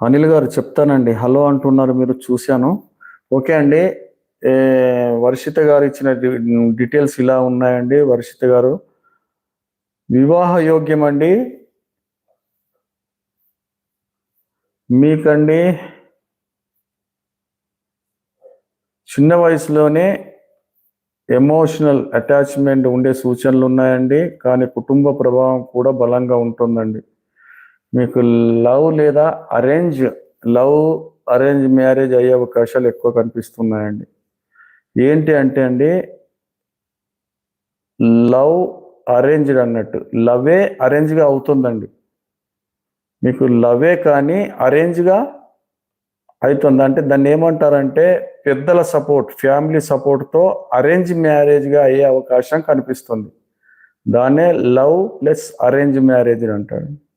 అనిల్ గారు చెప్తానండి. హలో అంటున్నారు మీరు, చూశాను. ఓకే అండి. ఏ, వర్షిత గారు ఇచ్చిన డీటెయిల్స్ ఇలా ఉన్నాయండి. వర్షిత గారు వివాహ యోగ్యం అండి. మీకండి చిన్న వయసులోనే ఎమోషనల్ అటాచ్మెంట్ ఉండే సూచనలు ఉన్నాయండి. కానీ కుటుంబ ప్రభావం కూడా బలంగా ఉంటుందండి. మీకు లేదా లవ్ అరేంజ్ మ్యారేజ్ అయ్యే అవకాశాలు ఎక్కువ కనిపిస్తున్నాయండి. ఏంటి అంటే అండి, లవ్ అరేంజ్డ్ అన్నట్టు, లవే అరేంజ్గా అవుతుందండి. మీకు లవే కానీ అరేంజ్గా అవుతుంది. అంటే దాన్ని ఏమంటారంటే పెద్దల సపోర్ట్, ఫ్యామిలీ సపోర్ట్తో అరేంజ్ మ్యారేజ్గా అయ్యే అవకాశం కనిపిస్తుంది. దాన్నే లవ్ ప్లస్ అరేంజ్ మ్యారేజ్ అంటారు.